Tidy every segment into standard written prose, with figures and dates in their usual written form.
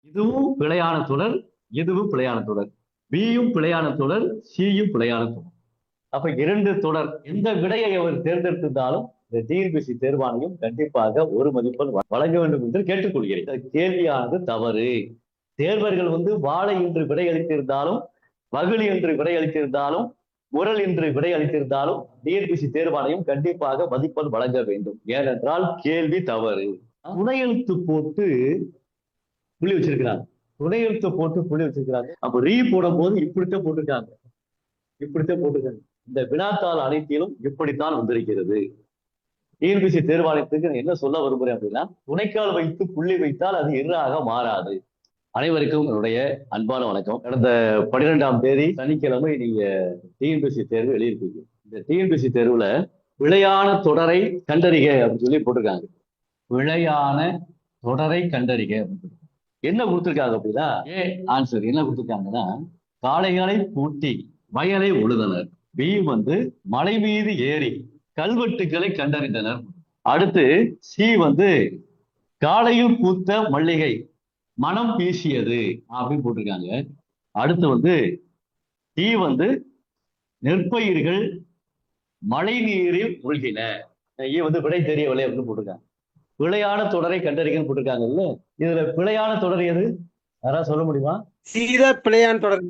இதுவும் பிழையான தொடர், இதுவும் பிழையான தொடர். பியும் பிழையான தொடர், சியும் பிழையான தொடர். அப்ப 2 தொடர். எந்த விடையை அவர் தேர்ந்தெடுத்திருந்தாலும் இந்த டிஎன்பிஎஸ்சி தேர்வாணையம் கண்டிப்பாக ஒரு மதிப்பெண் வழங்க வேண்டும் என்று கேட்டுக்கொள்கிறேன். இந்த கேள்வியானது தவறு. தேர்வர்கள் வாழை என்று விடை அளித்திருந்தாலும், வகுளி என்று விடை அளித்திருந்தாலும், முரல் என்று விடை அளித்திருந்தாலும் டிஎன்பிஎஸ்சி தேர்வாணையம் கண்டிப்பாக மதிப்பெண் வழங்க வேண்டும். ஏனென்றால் கேள்வி தவறு. துணை எழுத்து போட்டு புள்ளி வச்சிருக்கிறாங்க. துணை எழுத்து போட்டு புள்ளி வச்சிருக்கிறாங்க. அப்ப ரீ போடும் போது இப்படித்தான் போட்டிருக்காங்க. இந்த வினாத்தாள் அனைத்திலும் இப்படித்தான் வந்திருக்கிறது. டிஎன்பிஎஸ்சி தேர்வாணையத்துக்கு என்ன சொல்ல விரும்புறேன் அப்படின்னா, துணைக்கால் வைத்து புள்ளி வைத்தால் அது எதிராக மாறாது. அனைவருக்கும் என்னுடைய அன்பான வணக்கம். கடந்த 12ஆம் தேதி சனிக்கிழமை நீங்க டிஎன்பிஎஸ்சி தேர்வு எழுதியிருக்கீங்க. இந்த டிஎன்பிஎஸ்சி தேர்வுல பிழையான தொடரை கண்டறிக அப்படின்னு சொல்லி போட்டிருக்காங்க. பிழையான தொடரை கண்டறிக அப்படின்னு என்ன கொடுத்திருக்காங்க அப்படின்னா, ஆன்சர் என்ன கொடுத்திருக்காங்கன்னா, காளைகளை பூட்டி வயலை உழுதனர். பி மலை மீது ஏறி கல்வெட்டுகளை கண்டறிந்தனர். அடுத்து சி காலையில் பூத்த மல்லிகை மனம் வீசியது அப்படின்னு போட்டிருக்காங்க. அடுத்து டி நெற்பயிர்கள் மழை நீரில் மூழ்கின. விடை தெரியவில்லை அப்படின்னு போட்டிருக்காங்க. பிழையான தொடரை கண்டறிக்கன்னு போட்டிருக்காங்கல்ல, இதுல பிழையான தொடர் எது? யாராவது சொல்ல முடியுமா? சீத பிழையான தொடர்.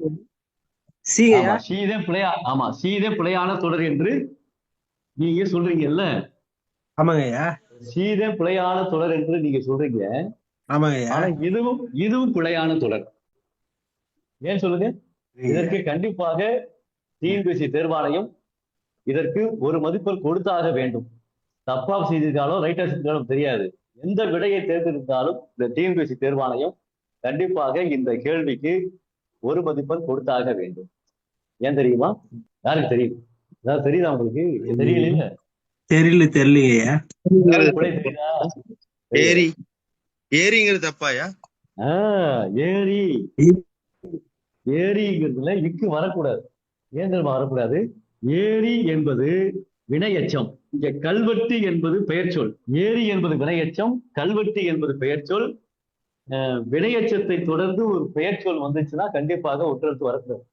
சீதே பிழையான தொடர் என்று நீங்க சொல்றீங்கல்ல. ஆமாங்கய்யா, சீதே பிழையான தொடர் என்று நீங்க சொல்றீங்க. ஆமாங்கய்யா, ஆனா இதுவும் பிழையான தொடர். ஏன் சொல்லுங்க? இதற்கு கண்டிப்பாக டிஎன்பிஎஸ்சி தேர்வாணையம் இதற்கு ஒரு மதிப்பெண் கொடுத்தாக வேண்டும். தப்பா செய்திருக்காலும் ரைட்டா செய்திருக்காலும் தெரியாது. எந்த விடையை தேர்ந்தெடுத்தாலும் இந்த டிஎன்பிஎஸ்சி தேர்வாணையம் கண்டிப்பாக இந்த கேள்விக்கு ஒரு மதிப்பெண் கொடுத்தாக வேண்டும். ஏன் தெரியுமா? யாருக்கு தெரியும்? ஏதாவது தெரியுதா உங்களுக்கு? தெரியல. தெரியலையா? ஏரிங்கிறது தப்பாயா? ஏரிங்கிறதுல இக்கு வரக்கூடாது. ஏன் தெரியுமா வரக்கூடாது? ஏரி என்பது வினையச்சம். இங்க கல்வெட்டு என்பது பெயர் சொல். ஏரி என்பது வினையச்சம், கல்வெட்டு என்பது பெயர் சொல். வினையச்சத்தை தொடர்ந்து ஒரு பெயர் சொல் வந்துச்சுன்னா கண்டிப்பாக ஒற்றெழுத்து வரக்கூடாது.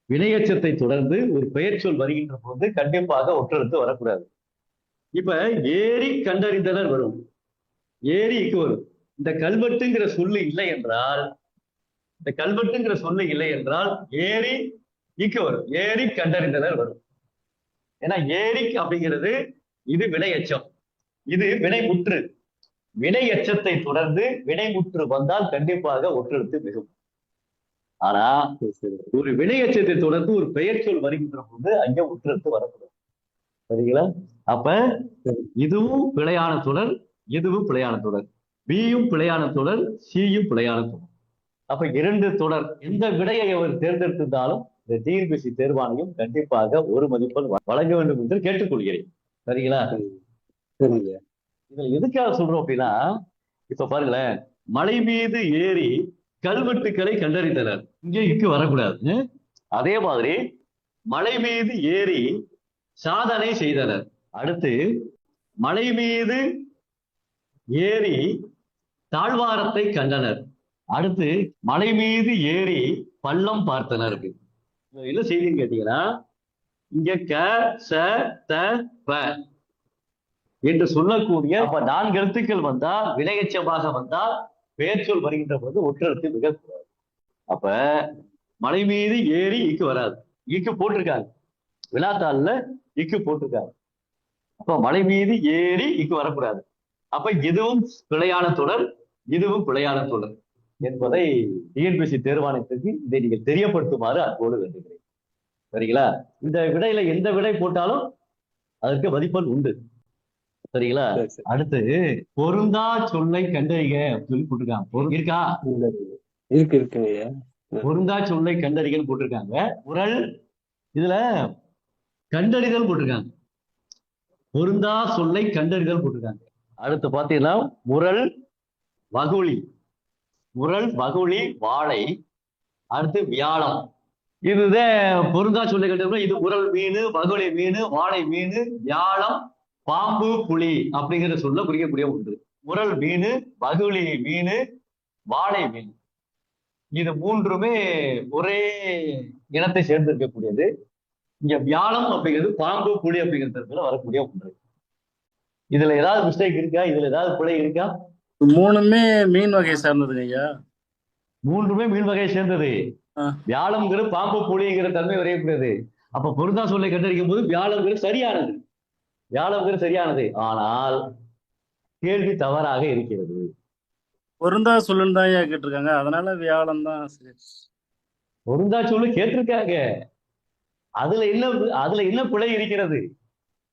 வினையச்சத்தை தொடர்ந்து ஒரு பெயர் சொல் வருகின்ற போது கண்டிப்பாக ஒற்றெழுத்து வரக்கூடாது. இப்ப ஏரி கண்டறிந்தனர் வரும், ஏரிக்கு வரும். இந்த கல்வெட்டுங்கிற சொல்லு இல்லை என்றால் ஏரி இக்கு வரும், ஏரி கண்டறிந்தனர் வரும். ஏன்னா ஏரி அப்படிங்கிறது இது வினையச்சம், இது வினைமுற்று. வினையச்சத்தை தொடர்ந்து வினைமுற்று வந்தால் கண்டிப்பாக ஒற்றெழுத்து மிகும். ஆனா ஒரு வினையச்சத்தை தொடர்ந்து ஒரு பெயர் சொல் வருகின்ற போது அங்க ஒற்றெழுத்து வரக்கூடாது. சரிங்களா? அப்ப இதுவும் பிழையான தொடர், இதுவும் பிழையான தொடர். பியும் பிழையான தொடர், சியும் பிழையான தொடர். அப்ப 2 தொடர். எந்த விடையை அவர் தேர்ந்தெடுத்திருந்தாலும் இந்த டிஎன்பிஎஸ்சி தேர்வாணையம் கண்டிப்பாக ஒரு மதிப்பெண் வழங்க வேண்டும் என்று கேட்டுக்கொள்கிறேன். சரிங்களா? இதுல எதுக்காக சொல்றோம் அப்படின்னா, இப்ப பாருங்களேன், மலை மீது ஏறி கல்வெட்டுக்களை கண்டறிந்தனர். இங்கே இக்கு வரக்கூடாது. அதே மாதிரி மலை மீது ஏறி சாதனை செய்தனர். அடுத்து மலை மீது ஏறி தாழ்வாரத்தை கண்டனர். அடுத்து மலை மீது ஏறி பள்ளம் பார்த்தனர். என்ன செய்தின்னு கேட்டீங்கன்னா, இங்க க ச த ப என்று சொல்லக்கூடிய 4 எழுத்துக்கள் வந்தால், வினையச்சமாக வந்தால் பெயர் சொல் வருகின்ற போது ஒற்றெழுத்து மிகக்கூடாது. அப்ப மலை மீது ஏறி இக்கு வராது, இக்கு போட்டிருக்காங்க. வினாத்தாள்ல இக்கு போட்டிருக்காங்க. அப்ப மலை மீது ஏறி இக்கு வரக்கூடாது. அப்ப இதுவும் பிழையான தொடர், இதுவும் பிழையான தொடர் என்பதை டிஎன்பிஎஸ்சி தேர்வாணையத்துக்கு இதை நீங்கள் தெரியப்படுத்துமாறு அன்போடு வேண்டுகிறேன். சரிங்களா? இந்த விடையில எந்த விடை போட்டாலும் அதற்கு மதிப்பெண் உண்டு. சரிங்களா? அடுத்து பொருந்தா சொல்லை கண்டறிக சொல்லி போட்டிருக்காங்க. இருக்கா? இருக்கு. பொருந்தா சொல்லை கண்டறிகன்னு போட்டிருக்காங்க. குறள் இதுல கண்டறிதல் போட்டிருக்காங்க. பொருந்தா சொல்லை கண்டறிதல் போட்டிருக்காங்க. அடுத்து பாத்தீங்கன்னா முரல் வகுளி வாழை, அடுத்து வியாழம். இதுதான் பொருந்தா சொல்லை கண்டறிதல். இது முரல் மீன், வகுளி மீன், வாழை மீன், வியாழம், பாம்பு, புலி அப்படிங்கிற சொல்ல குறிக்கக்கூடிய ஒன்று. முரல் மீன், பகுளி மீன், வாழை மீன். இது மூன்றுமே ஒரே இனத்தை சேர்ந்து இருக்கக்கூடியது. இங்க வியாழம் அப்படிங்கிறது பாம்பு, புலி அப்படிங்கிறதுல வரக்கூடிய ஒன்று. இதுல ஏதாவது மிஸ்டேக் இருக்கா? இதுல ஏதாவது பிழை இருக்கா? மூணுமே மீன் வகை சார்ந்ததுங்க ஐயா. மூன்றுமே மீன் வகையை சேர்ந்தது. ஆ. வியாழம்ங்கிற பாம்பு, புலிங்கிற தன்மை வரையக்கூடியது. அப்ப பொருந்தா சொல்லை கண்டறிக்கும் போது வியாழம்ங்கிறது சரியானது. வியாழம்ங்கிறது சரியானது. ஆனால் கேள்வி தவறாக இருக்கிறது. பொருந்தா சொல்லுன்னு தான் ஐயா கேட்டிருக்காங்க, அதனால வியாழம் தான் சரி. பொருந்தா சொல்லு கேட்டிருக்காங்க. அதுல என்ன பிழை இருக்கிறது?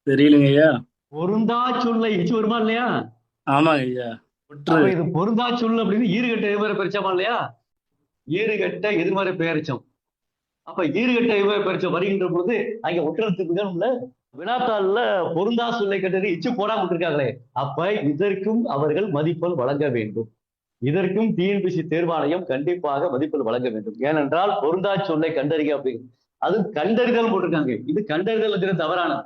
தெரியலங்க ஐயா. பொருந்தா சொல்லை இச்சு வருமா இல்லையா? ஆமாங்க ஐயா. ஒற்று. அப்ப இது பொருந்தா சொல் அப்படின்னு ஈறுகட்ட எதிர்மறை பெயர்ச்சமா இல்லையா? ஈறுகட்ட எதிர்மறை பெயர்ச்சம். அப்ப ஈறுகட்ட எதிர்மறை பெயர்ச்சம் வருகின்ற பொழுது அங்க ஒற்றெழுத்து வேணும்ல. வினாத்தாள்ல பொருந்தா சொல்லை கண்டறி இச்சு போடாம விட்டுருக்காங்களே. அப்ப இதற்கும் அவர்கள் மதிப்பெண் வழங்க வேண்டும். இதற்கும் டிஎன்பிஎஸ்சி தேர்வாணையம் கண்டிப்பாக மதிப்பெண் வழங்க வேண்டும். ஏனென்றால் பொருந்தா சொல்லை கண்டறிக அப்படிங்கிறது அது கண்டறிதல் போட்டிருக்காங்க. இது கண்டறிதல் தவறானது.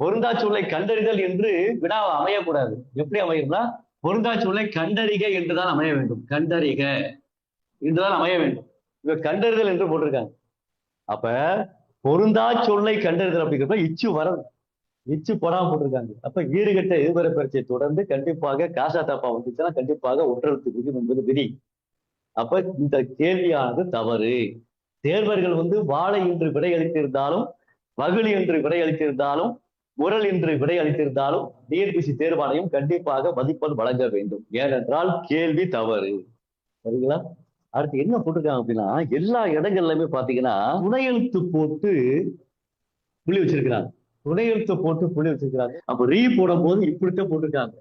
பொருந்தா சொல்லை கண்டறிதல் என்று வினா அமையக்கூடாது. எப்படி அமையும்னா பொருந்தா சொல்லை கண்டறிக என்றுதான் அமைய வேண்டும். கண்டறிக என்றுதான் அமைய வேண்டும். இவ கண்டறிதல் என்று போட்டிருக்காங்க. அப்ப பொருந்தா சொல்லை கண்டறிதல் அப்படிங்கிறப்ப இச்சு வரணும். இச்சு போடாம போட்டிருக்காங்க. அப்ப ஈடுகட்ட எதிர்மறை பரீட்சை தொடர்ந்து கண்டிப்பாக காசா தாப்பா வந்துச்சுன்னா கண்டிப்பாக ஒற்றெழுத்து விகிதம் என்பது விதி. அப்ப இந்த கேள்வியானது தவறு. தேர்வர்கள் வாழை என்று விடை அளித்திருந்தாலும், வகுளி என்று விடை அளித்திருந்தாலும், முரல் என்று விடை அளித்திருந்தாலும் டிஎன்பிஎஸ்சி தேர்வாணையம் கண்டிப்பாக மதிப்பெண் வழங்க வேண்டும். ஏனென்றால் கேள்வி தவறு. சரிங்களா? அடுத்து என்ன போட்டிருக்காங்க அப்படின்னா, எல்லா இடங்கள்லயுமே பாத்தீங்கன்னா துணை எழுத்து போட்டு புள்ளி வச்சிருக்கிறாங்க. துணை எழுத்து போட்டு புள்ளி வச்சிருக்கிறாங்க. அப்ப ரீ போடும் போது இப்படித்தான் போட்டிருக்காங்க.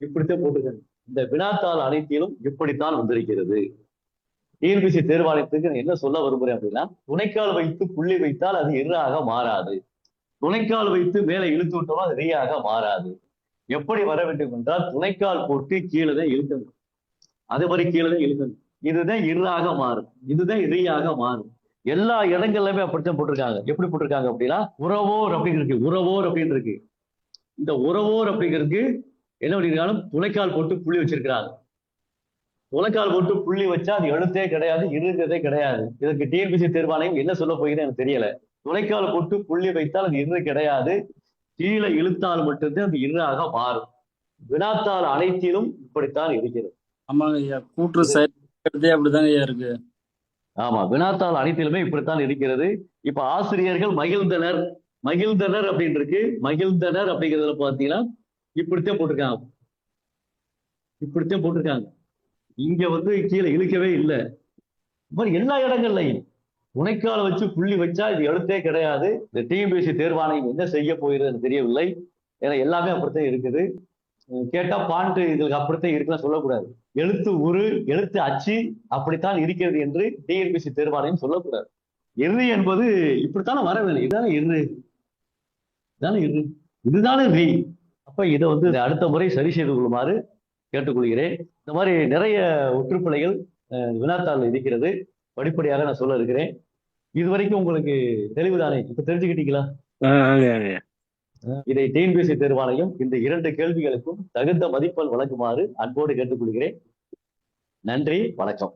இப்படித்தான் போட்டிருக்காங்க. இந்த வினாத்தாள் அனைத்திலும் இப்படித்தான் வந்திருக்கிறது. டிஎன்பிஎஸ்சி தேர்வாணையத்துக்கு நான் என்ன சொல்ல விரும்புறேன் அப்படின்னா, துணைக்கால் வைத்து புள்ளி வைத்தால் அது எண்ணாக மாறாது. துணைக்கால் வைத்து மேலே இழுத்து விட்டோம் அது ரீயாக மாறாது. எப்படி வர வேண்டும் என்றால் துணைக்கால் போட்டு கீழே தான் இழுக்கணும். அது மாதிரி கீழே தான் இழுக்கணும். இதுதான் இறாக மாறும். இதுதான் ரீயாக மாறும். எல்லா இடங்கள்லயுமே அப்படித்தான் போட்டிருக்காங்க. எப்படி போட்டிருக்காங்க அப்படின்னா, உறவோர் அப்படின்னு இருக்கு. உறவோர் அப்படின்னு இருக்கு. இந்த உறவோர் அப்படிங்கிறதுக்கு என்ன பண்ணிருக்காங்க? துணைக்கால் போட்டு புள்ளி வச்சிருக்கிறாங்க. துணைக்கால் போட்டு புள்ளி வச்சா அது எழுத்தே கிடையாது, இருந்ததே கிடையாது. இதற்கு டிஎன்பிஎஸ்சி தேர்வாணையம் என்ன சொல்ல போகிறேன்னு எனக்கு தெரியல. துணைக்கால் போட்டு புள்ளி வைத்தால் அது இரு கிடையாது, கீழே இழுத்தால் மட்டும்தான் அது இறாக மாறும். வினாத்தாள் அனைத்திலும் இப்படித்தான் இருக்கிறது. ஆமாங்க ஐயா. கூற்று செயற்கை அப்படிதாங்க ஐயா இருக்கு. ஆமா, வினாத்தாள் அனைத்திலுமே இப்படித்தான் இருக்கிறது. இப்ப ஆசிரியர்கள் மகிழ்ந்தனர், மகிழ்ந்தனர் அப்படின்னு இருக்கு. மகிழ்ந்தனர் அப்படிங்கிறதுல பாத்தீங்கன்னா இப்படித்தான் போட்டிருக்காங்க. இப்படித்தான் போட்டிருக்காங்க. இங்க கீழே இழுக்கவே இல்லை. எல்லா இடங்கள்லையும் துணைக்கால வச்சு புள்ளி வச்சா இது எழுத்தே கிடையாது. இந்த டிஎன்பிஎஸ்சி தேர்வாணையம் என்ன செய்ய போகிறது தெரியவில்லை. ஏன்னா எல்லாமே அப்படித்தான் இருக்குது. கேட்டா பாண்ட் இதுக்கு அப்படித்தான் இருக்குன்னு சொல்லக்கூடாது. எழுத்து உரு, எழுத்து அச்சு அப்படித்தான் இருக்கிறது என்று டிஎன்பிஎஸ்சி தேர்வாணையம் சொல்லக்கூடாது. இரு என்பது இப்படித்தானே வர வேணும். இதுதானே இரு, இதுதானே இரு, இதுதானே ரீ. அப்ப இதை அடுத்த முறை சரி செய்து கொள்ளுமாறு கேட்டுக்கொள்கிறேன். இந்த மாதிரி நிறைய ஒற்றுப்பிழைகள் வினாத்தாள் இருக்கிறது. படிப்படியாக நான் சொல்ல இருக்கிறேன். இதுவரைக்கும் உங்களுக்கு தெளிவுதானே? இப்ப தெரிஞ்சுக்கிட்டீங்களா? இதை டிஎன்பிஎஸ்சி தேர்வாணையம் இந்த 2 கேள்விகளுக்கும் தகுந்த மதிப்பெண் வழங்குமாறு அன்போடு கேட்டுக்கொள்கிறேன். நன்றி, வணக்கம்.